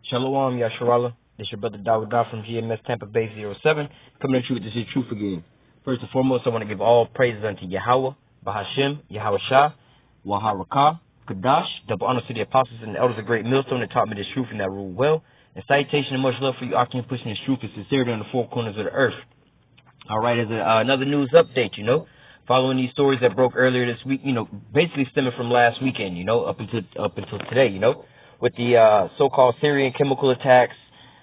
Shalom, Yasharallah. This your brother Dawudah from GMS Tampa Bay 07, coming at you with this is Truth Again. First and foremost, I want to give all praises unto Yahweh, Bahashim, Yahweh Shah, Waharakah, Kadash, double honor to the apostles and the elders of Great Millstone that taught me this truth and that rule well. And salutation and much love for you, Akim, pushing this truth and sincerity on the four corners of the earth. All right, as another news update, following these stories that broke earlier this week, basically stemming from last weekend, up until today, with the so-called Syrian chemical attacks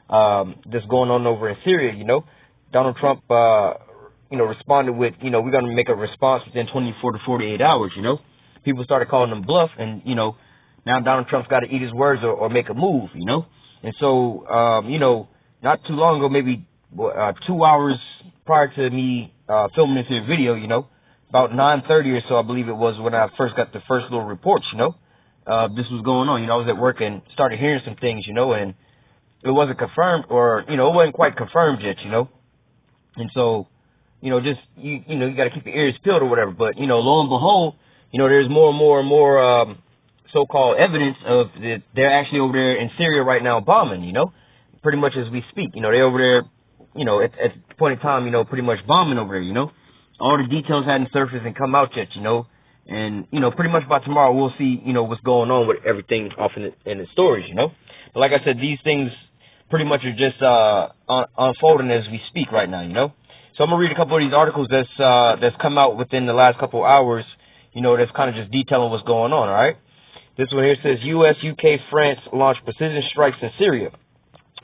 that's going on over in Syria, Donald Trump, responded with, we're going to make a response within 24 to 48 hours, People started calling him bluff, and, now Donald Trump's got to eat his words or make a move, And so, not too long ago, maybe 2 hours prior to me filming this here video, about 9:30 or so, I believe it was, when I first got the first little reports, this was going on. I was at work and started hearing some things, and it wasn't confirmed, or, it wasn't quite confirmed yet, And so, just, you got to keep your ears peeled or whatever. But, lo and behold, there's more and more so-called evidence of that they're actually over there in Syria right now bombing, pretty much as we speak. They're over there, at the point in time, pretty much bombing over there, All the details hadn't surfaced and come out yet, And, pretty much by tomorrow we'll see, what's going on with everything off in the stories, But like I said, these things pretty much are just unfolding as we speak right now, So I'm going to read a couple of these articles that's come out within the last couple of hours, that's kind of just detailing what's going on, all right? This one here says, U.S., UK, France launch precision strikes in Syria.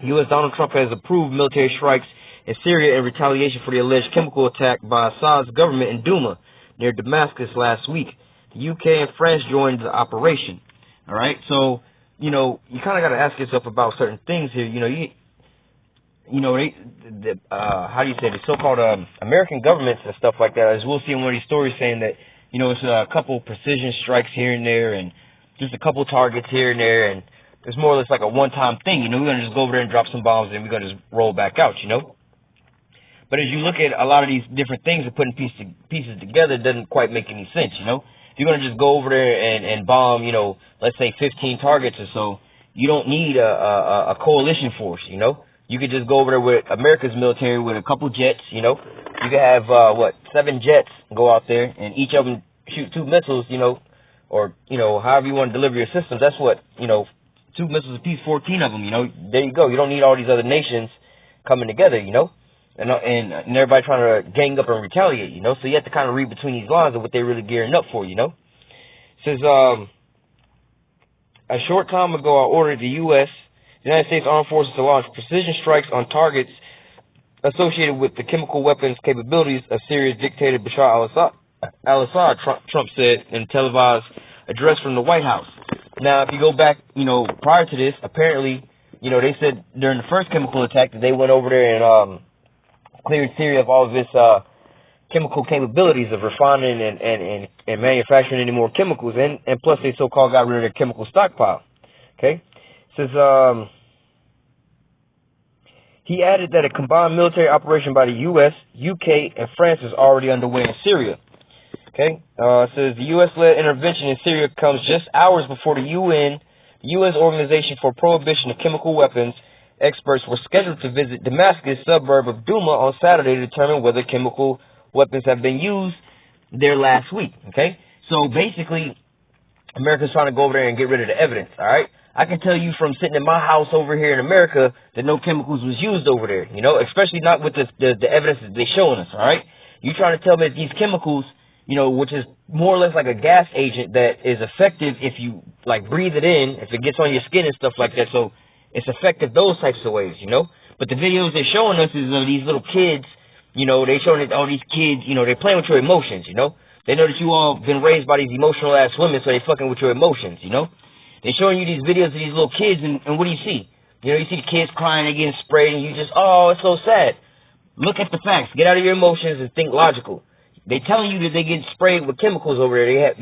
U.S. Donald Trump has approved military strikes in Syria in retaliation for the alleged chemical attack by Assad's government in Douma, near Damascus last week. The UK and France joined the operation. All right, so you kind of got to ask yourself about certain things here. How do you say the so-called American governments and stuff like that? As we'll see in one of these stories, saying that it's a couple precision strikes here and there, and just a couple targets here and there, and it's more or less like a one-time thing. We're gonna just go over there and drop some bombs, and we're gonna just roll back out. But as you look at a lot of these different things and putting pieces together, it doesn't quite make any sense, If you're going to just go over there and bomb, let's say 15 targets or so, you don't need a coalition force, You could just go over there with America's military with a couple jets, You could have, 7 jets go out there, and each of them shoot 2 missiles, or, however you want to deliver your systems. That's what, 2 missiles apiece, 14 of them, There you go. You don't need all these other nations coming together, And everybody trying to gang up and retaliate, So you have to kind of read between these lines of what they're really gearing up for, It says, a short time ago, I ordered the U.S., United States Armed Forces to launch precision strikes on targets associated with the chemical weapons capabilities of Syria's dictator Bashar al-Assad, Trump said in a televised address from the White House. Now, if you go back, prior to this, apparently, they said during the first chemical attack that they went over there and cleared Syria of all of its chemical capabilities of refining and manufacturing any more chemicals, and plus they so-called got rid of their chemical stockpile. Okay? Says, he added that a combined military operation by the U.S., UK, and France is already underway in Syria. Okay? It says the U.S.-led intervention in Syria comes just hours before the UN, the U.S. Organization for Prohibition of Chemical Weapons, experts were scheduled to visit Damascus, suburb of Douma, on Saturday to determine whether chemical weapons have been used there last week. Okay? So basically, America's trying to go over there and get rid of the evidence, all right? I can tell you from sitting in my house over here in America that no chemicals was used over there, especially not with the evidence that they're showing us, all right? You trying to tell me that these chemicals, which is more or less like a gas agent that is effective if you, breathe it in, if it gets on your skin and stuff like that, so it's effective those types of ways, But the videos they're showing us is of these little kids, they showing that all these kids, they're playing with your emotions, They know that you all been raised by these emotional-ass women, so they fucking with your emotions, They're showing you these videos of these little kids, and what do you see? You see the kids crying, they getting sprayed, and you just, oh, it's so sad. Look at the facts. Get out of your emotions and think logical. They telling you that they get sprayed with chemicals over there.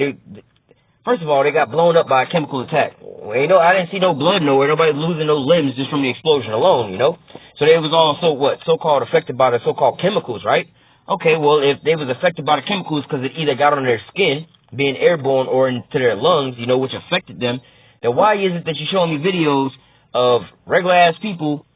First of all, they got blown up by a chemical attack. I didn't see no blood nowhere. Nobody losing no limbs just from the explosion alone, So they was all so-called affected by the so-called chemicals, right? Okay, well, if they was affected by the chemicals because it either got on their skin, being airborne, or into their lungs, which affected them, then why is it that you're showing me videos of regular ass people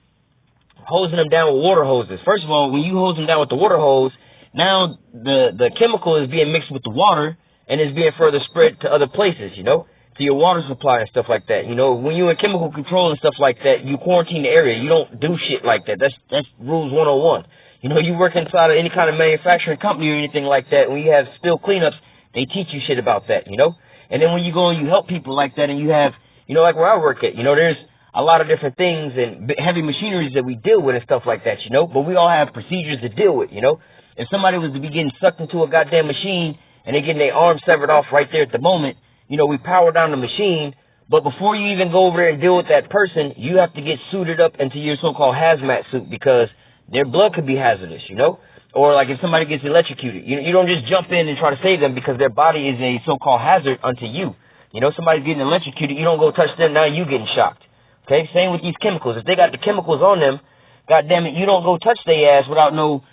hosing them down with water hoses. First of all, when you hose them down with the water hose, now the chemical is being mixed with the water and is being further spread to other places, you know, to your water supply and stuff like that. You know, when you're in chemical control and stuff like that, you quarantine the area. You don't do shit like that. That's rules 101. You know, you work inside of any kind of manufacturing company or anything like that, when you have spill cleanups, they teach you shit about that, you know? And then when you go and you help people like that and you have, you know, like where I work at, you know, there's a lot of different things and heavy machineries that we deal with and stuff like that, you know? But we all have procedures to deal with, you know? If somebody was to be getting sucked into a goddamn machine and they getting their arm severed off right there at the moment, you know, we power down the machine. But before you even go over there and deal with that person, you have to get suited up into your so-called hazmat suit because their blood could be hazardous, you know? Or like if somebody gets electrocuted, you don't just jump in and try to save them because their body is a so-called hazard unto you. You know, somebody's getting electrocuted, you don't go touch them, now you getting shocked. Okay, same with these chemicals. If they got the chemicals on them, goddamn it, you don't go touch their ass without no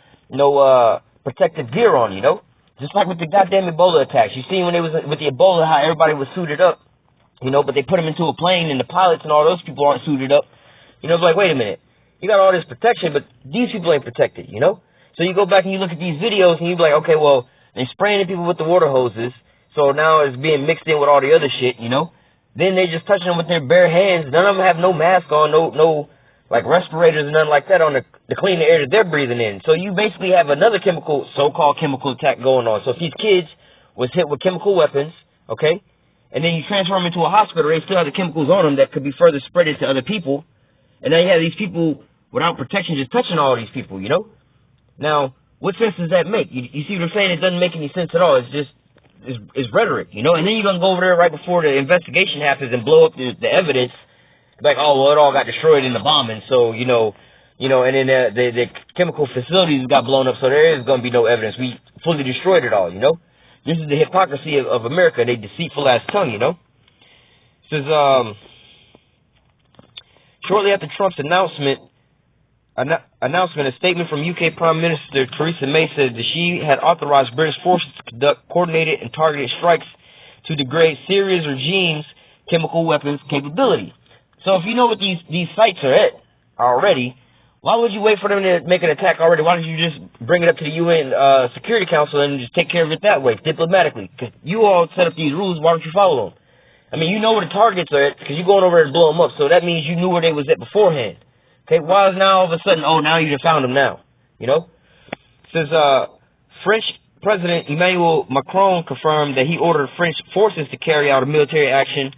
protective gear on, you know? Just like with the goddamn Ebola attacks. You see when they was with the Ebola, how everybody was suited up, you know, but they put them into a plane and the pilots and all those people aren't suited up. You know, it's like, wait a minute. You got all this protection, but these people ain't protected, you know? So you go back and you look at these videos and you be like, okay, well, they're spraying the people with the water hoses, so now it's being mixed in with all the other shit, you know? Then they just touching them with their bare hands. None of them have no mask on, no like respirators and nothing like that on to clean the air that they're breathing in. So you basically have another so-called chemical attack going on. So if these kids was hit with chemical weapons, okay, and then you transfer them into a hospital, they still have the chemicals on them that could be further spread to other people. And then you have these people without protection just touching all these people, you know? Now, what sense does that make? You see what I'm saying? It doesn't make any sense at all. It's just, it's rhetoric, you know? And then you're going to go over there right before the investigation happens and blow up the evidence. Like, oh, well, it all got destroyed in the bombing, so, you know, and then the chemical facilities got blown up, so there is going to be no evidence. We fully destroyed it all, you know? This is the hypocrisy of America, they deceitful ass tongue, you know? It says, shortly after Trump's announcement, a statement from UK Prime Minister Theresa May said that she had authorized British forces to conduct coordinated and targeted strikes to degrade Syria's regime's chemical weapons capability. So if you know what these sites are at already, why would you wait for them to make an attack already? Why don't you just bring it up to the UN Security Council and just take care of it that way, diplomatically? Because you all set up these rules, why don't you follow them? I mean, you know where the targets are at because you're going over there to blow them up, so that means you knew where they was at beforehand. Okay, why is now all of a sudden, oh, now you just found them now, you know? It says, French President Emmanuel Macron confirmed that he ordered French forces to carry out a military action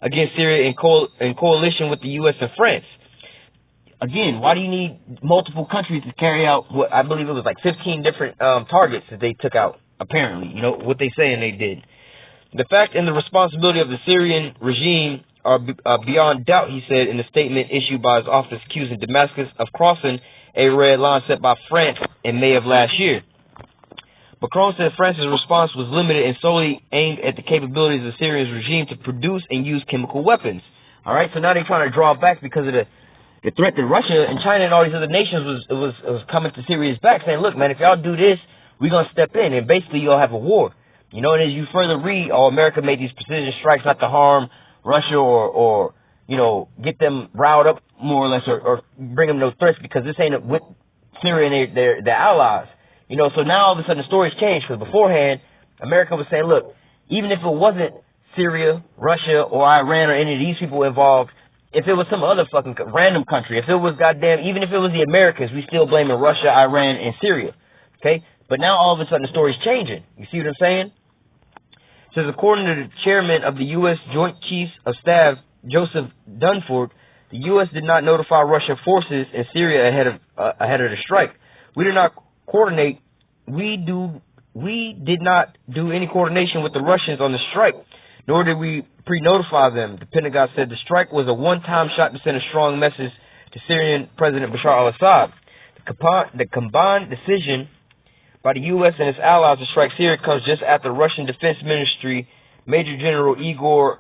against Syria in coalition with the U.S. and France. Again, why do you need multiple countries to carry out what I believe it was like 15 different targets that they took out, apparently, you know, what they saying they did. The fact and the responsibility of the Syrian regime are beyond doubt, he said in a statement issued by his office accusing Damascus of crossing a red line set by France in May of last year. Macron said France's response was limited and solely aimed at the capabilities of Syria's regime to produce and use chemical weapons. All right, so now they're trying to draw back because of the threat that Russia and China and all these other nations was coming to Syria's back, saying, look, man, if y'all do this, we're going to step in, and basically you'll have a war. You know, and as you further read, America made these precision strikes not to harm Russia or you know, get them riled up more or less or bring them no threats because this ain't with Syria and their allies. You know, so now all of a sudden the story's changed because beforehand, America was saying, look, even if it wasn't Syria, Russia, or Iran or any of these people involved, if it was some other fucking random country, if it was goddamn, even if it was the Americans, we still blaming Russia, Iran, and Syria. Okay? But now all of a sudden the story's changing. You see what I'm saying? It says, according to the chairman of the U.S. Joint Chiefs of Staff, Joseph Dunford, the U.S. did not notify Russian forces in Syria ahead of the strike. We did not coordinate. We did not do any coordination with the Russians on the strike, nor did we pre-notify them. The Pentagon said the strike was a one-time shot to send a strong message to Syrian President Bashar al-Assad. The combined decision by the U.S. and its allies to strike Syria comes just after Russian Defense Ministry Major General Igor,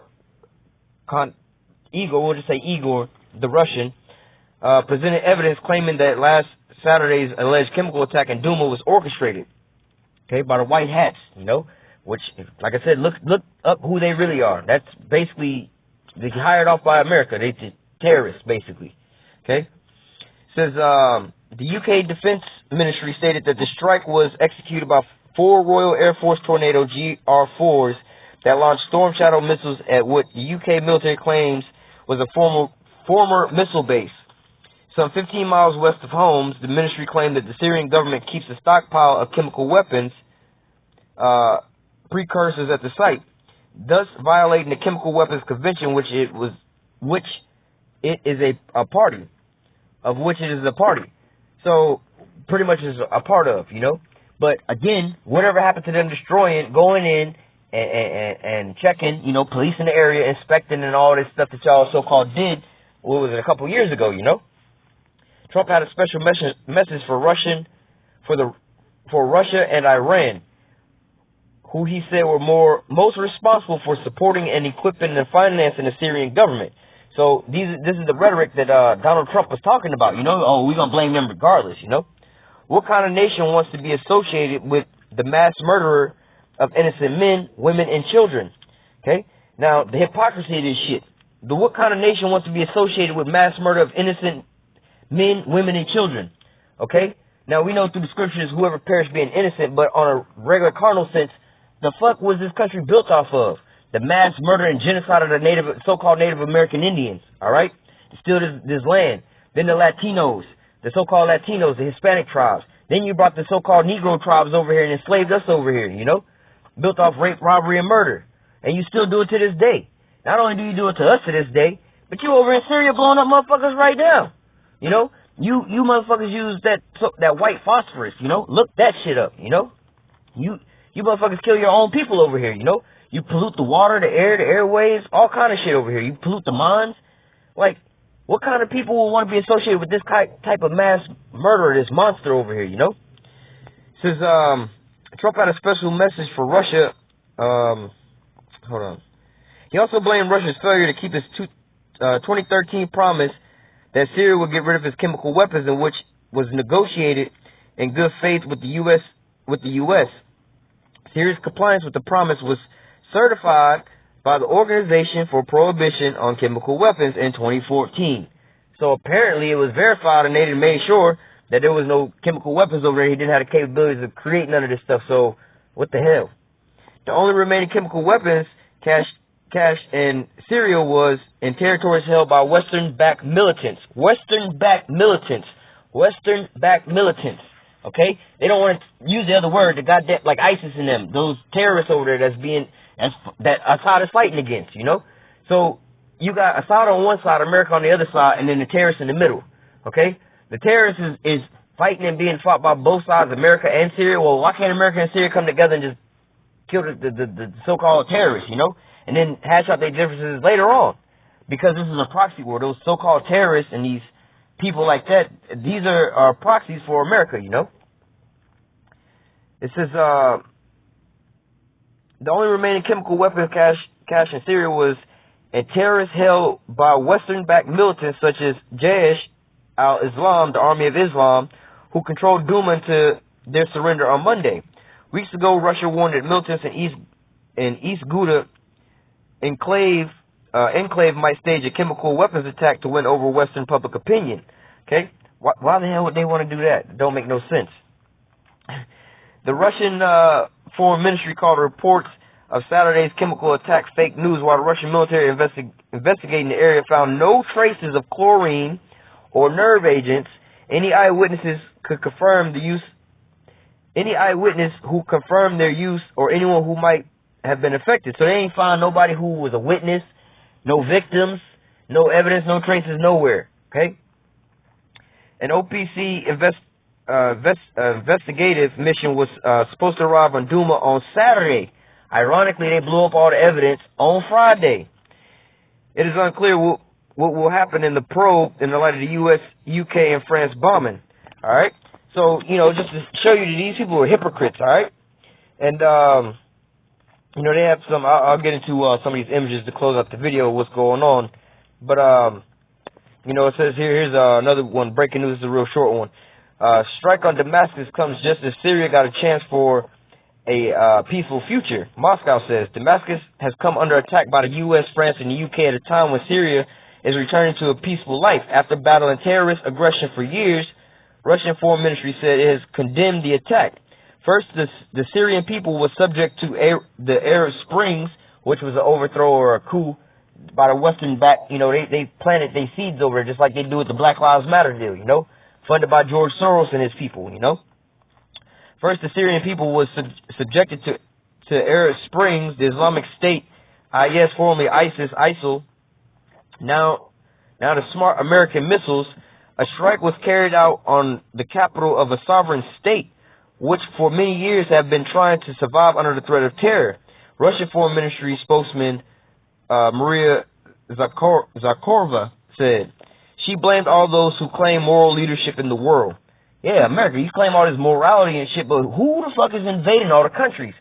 the Russian, presented evidence claiming that last Saturday's alleged chemical attack in Duma was orchestrated, okay, by the white hats, you know, which, like I said, look up who they really are. That's basically, they hired off by America. terrorists, basically. Okay? It says, the UK Defense Ministry stated that the strike was executed by 4 Royal Air Force Tornado GR4s that launched Storm Shadow missiles at what the UK military claims was a former missile base. Some 15 miles west of Homs, the ministry claimed that the Syrian government keeps a stockpile of chemical weapons precursors at the site, thus violating the Chemical Weapons Convention, which it is a party. So, pretty much is a part of, you know. But, again, whatever happened to them destroying, going in and checking, you know, policing the area, inspecting and all this stuff that y'all so-called did, what was it, a couple years ago, you know? Trump had a special message for Russia and Iran, who he said were most responsible for supporting and equipping and financing the Syrian government. So this is the rhetoric that Donald Trump was talking about, you know. Oh, we're going to blame them regardless, you know. What kind of nation wants to be associated with the mass murderer of innocent men, women, and children? Okay? Now, the hypocrisy of this shit. What kind of nation wants to be associated with mass murder of innocent men, women, and children? Okay? Now, we know through the scriptures whoever perished being innocent, but on a regular carnal sense, the fuck was this country built off of? The mass murder and genocide of the so-called Native American Indians, all right? Still this land. Then the Latinos, the so-called Latinos, the Hispanic tribes. Then you brought the so-called Negro tribes over here and enslaved us over here, you know? Built off rape, robbery, and murder. And you still do it to this day. Not only do you do it to us to this day, but you over in Syria blowing up motherfuckers right now. You know? You motherfuckers use that white phosphorus, you know? Look that shit up, you know? You motherfuckers kill your own people over here, you know? You pollute the water, the air, the airways, all kind of shit over here. You pollute the mines. Like, what kind of people will want to be associated with this type of mass murderer, this monster over here, you know? It says, Trump had a special message for Russia. Hold on. He also blamed Russia's failure to keep its 2013 promise that Syria would get rid of its chemical weapons, in which was negotiated in good faith with the U.S. Syria's compliance with the promise was certified by the Organization for Prohibition on Chemical Weapons in 2014. So apparently it was verified, and they made sure that there was no chemical weapons over there. He didn't have the capabilities of creating none of this stuff. So what the hell? The only remaining chemical weapons cached in Syria was in territories held by Western-backed militants. Western-backed militants. Okay? They don't want to use the other word, the goddamn, like ISIS and them, those terrorists over there that Assad is fighting against, you know? So you got Assad on one side, America on the other side, and then the terrorists in the middle. Okay? The terrorists is fighting and being fought by both sides, America and Syria. Well, why can't America and Syria come together and just kill the so-called terrorists, you know? And then hash out their differences later on. Because this is a proxy war. Those so-called terrorists and these people like that, these are proxies for America, you know? It says, the only remaining chemical weapons cache in Syria was in terrorists held by Western-backed militants such as Jaish al-Islam, the Army of Islam, who controlled Douma until their surrender on Monday. Weeks ago, Russia warned that militants in East Ghouta enclave might stage a chemical weapons attack to win over Western public opinion. Okay? Why the hell would they want to do that? It don't make no sense. The Russian Foreign Ministry called reports of Saturday's chemical attack fake news, while the Russian military investigating the area found no traces of chlorine or nerve agents. Any eyewitness who confirmed their use, or anyone who might have been affected. So they ain't found nobody who was a witness, no victims, no evidence, no traces nowhere. Okay? An OPC investigative mission was supposed to arrive on Douma on Saturday. Ironically, they blew up all the evidence on Friday. It is unclear what will happen in the probe in the light of the U.S., UK, and France bombing. All right? So, you know, just to show you that these people are hypocrites, all right? And, you know, they have some, I'll get into some of these images to close out the video of what's going on. But, you know, it says here's another one, breaking news, is a real short one. Strike on Damascus comes just as Syria got a chance for a peaceful future. Moscow says Damascus has come under attack by the U.S., France, and the U.K. at a time when Syria is returning to a peaceful life. After battling terrorist aggression for years, Russian Foreign Ministry said it has condemned the attack. First, the Syrian people was subject to the Arab Springs, which was an overthrow or a coup by the Western back. You know, they planted their seeds over there, just like they do with the Black Lives Matter deal, you know, funded by George Soros and his people, you know. First, the Syrian people was subjected to Arab Springs, the Islamic State, IS, formerly ISIS, ISIL, now the smart American missiles. A strike was carried out on the capital of a sovereign state, which for many years have been trying to survive under the threat of terror. Russian Foreign Ministry spokesman Maria Zakharova said she blamed all those who claim moral leadership in the world. Yeah, America, you claim all this morality and shit, but who the fuck is invading all the countries?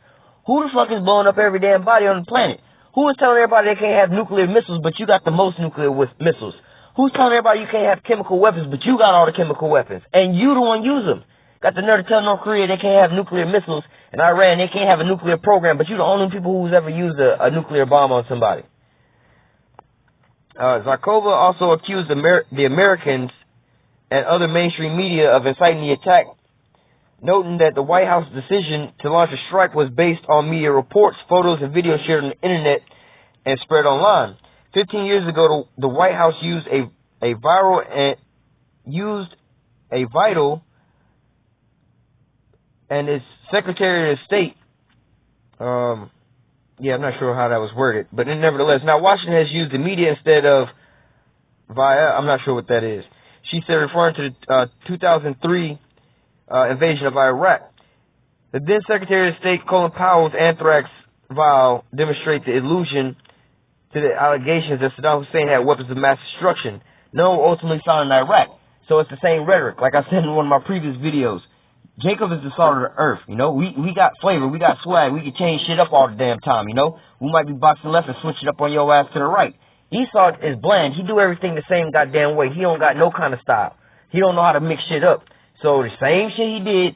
Who the fuck is blowing up every damn body on the planet? Who is telling everybody they can't have nuclear missiles, but you got the most nuclear missiles? Who's telling everybody you can't have chemical weapons, but you got all the chemical weapons, and you the one use them? Got the nerve to tell North Korea they can't have nuclear missiles, and Iran they can't have a nuclear program, but you the only people who's ever used a nuclear bomb on somebody. Zarkova also accused the Americans and other mainstream media of inciting the attack, noting that the White House decision to launch a strike was based on media reports, photos, and videos shared on the internet and spread online. 15 years ago, the White House used a vital and its Secretary of State, I'm not sure how that was worded, but nevertheless, now Washington has used the media instead of via, I'm not sure what that is. She said, referring to the 2003 invasion of Iraq. The then Secretary of State Colin Powell's anthrax vial demonstrates the illusion to the allegations that Saddam Hussein had weapons of mass destruction. No one ultimately found in Iraq. So it's the same rhetoric. Like I said in one of my previous videos, Jacob is the salt of the earth, you know. We got flavor, we got swag, we can change shit up all the damn time, you know. We might be boxing left and switch it up on your ass to the right. Esau is bland. He do everything the same goddamn way. He don't got no kind of style. He don't know how to mix shit up. So the same shit he did,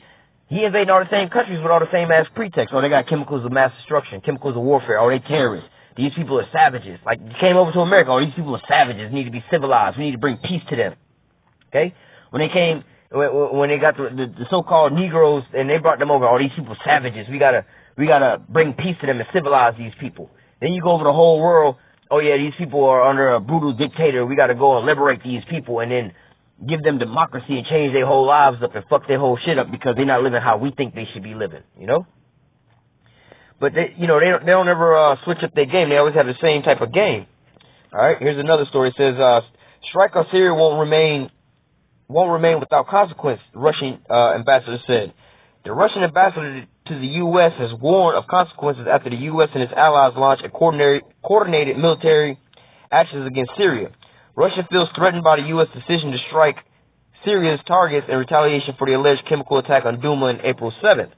he invaded all the same countries with all the same ass pretexts. Oh, they got chemicals of mass destruction, chemicals of warfare. Oh, they terrorists. These people are savages. Like, you came over to America. Oh, these people are savages. Need to be civilized. We need to bring peace to them. Okay? When they got the so-called Negroes and they brought them over, oh, these people are savages. We gotta bring peace to them and civilize these people. Then you go over the whole world. Oh yeah, these people are under a brutal dictator. We gotta go and liberate these people and then give them democracy and change their whole lives up and fuck their whole shit up because they're not living how we think they should be living. You know. But they don't ever switch up their game. They always have the same type of game. All right. Here's another story. It says strike on Syria won't remain without consequence. The Russian ambassador said. The Russian ambassador to the U.S. has warned of consequences after the U.S. and its allies launched a coordinated military actions against Syria. Russia feels threatened by the U.S. decision to strike Syria's targets in retaliation for the alleged chemical attack on Duma on April 7th.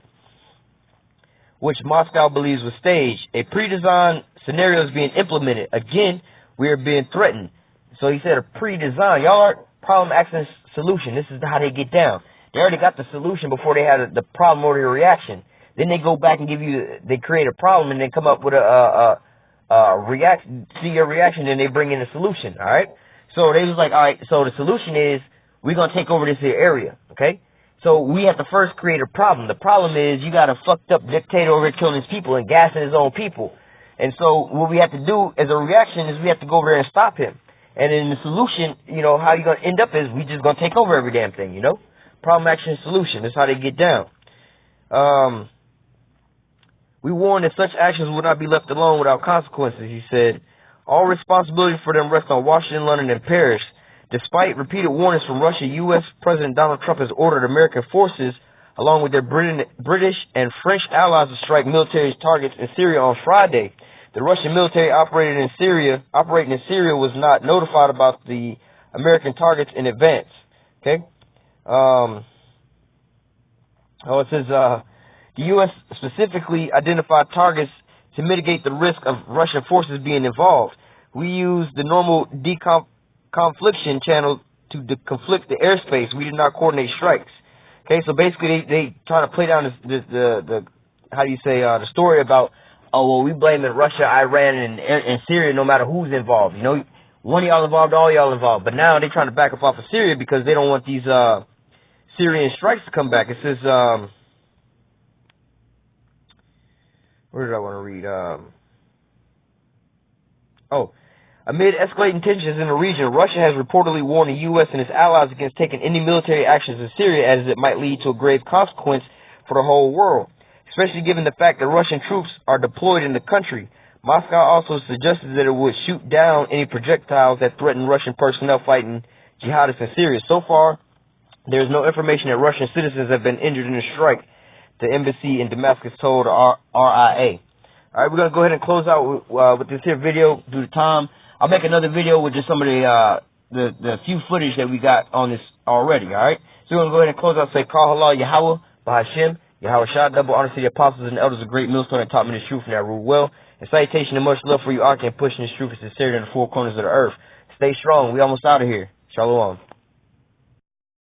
Which Moscow believes was staged. A pre-designed scenario is being implemented. Again, we are being threatened. So he said a pre-design. Y'all are problem, action, solution. This is how they get down. They already got the solution before they had the problem or the reaction. Then they go back and they create a problem and then come up with a reaction, see your reaction, and they bring in a solution. All right. So they was like, all right. So the solution is we're gonna take over this here area. Okay. So we have to first create a problem. The problem is you got a fucked up dictator over here killing his people and gassing his own people. And so what we have to do as a reaction is we have to go over there and stop him. And then the solution, you know, how you're going to end up is we just going to take over every damn thing, you know. Problem, action, solution. That's how they get down. We warn that such actions will not be left alone without consequences, he said. All responsibility for them rests on Washington, London, and Paris. Despite repeated warnings from Russia, U.S. President Donald Trump has ordered American forces, along with their British and French allies, to strike military targets in Syria on Friday. The Russian military operating in Syria was not notified about the American targets in advance. Okay. It says the U.S. specifically identified targets to mitigate the risk of Russian forces being involved. We use the normal confliction channel to conflict the airspace. We did not coordinate strikes. Okay, so basically they trying to play down the how do you say the story about, oh well, we blaming Russia, Iran, and Syria no matter who's involved. You know, One of y'all involved, all y'all involved. But now they're trying to back up off of Syria because they don't want these Syrian strikes to come back. It says, where did I want to read? Amid escalating tensions in the region, Russia has reportedly warned the U.S. and its allies against taking any military actions in Syria as it might lead to a grave consequence for the whole world, especially given the fact that Russian troops are deployed in the country. Moscow also suggested that it would shoot down any projectiles that threaten Russian personnel fighting jihadists in Syria. So far, there is no information that Russian citizens have been injured in the strike, the embassy in Damascus told RIA. All right, we're going to go ahead and close out with this here video due to time. I'll make another video with just some of the few footage that we got on this already, all right? So we're going to go ahead and close out, say, Call Halal Yahweh, Bahashem, Yahweh Shah, double honor to the apostles and elders of great millstone that taught me this truth and that rule well. And salutation and much love for you, Ark, and pushing this truth and sincerity in the four corners of the earth. Stay strong. We almost out of here. Shalom.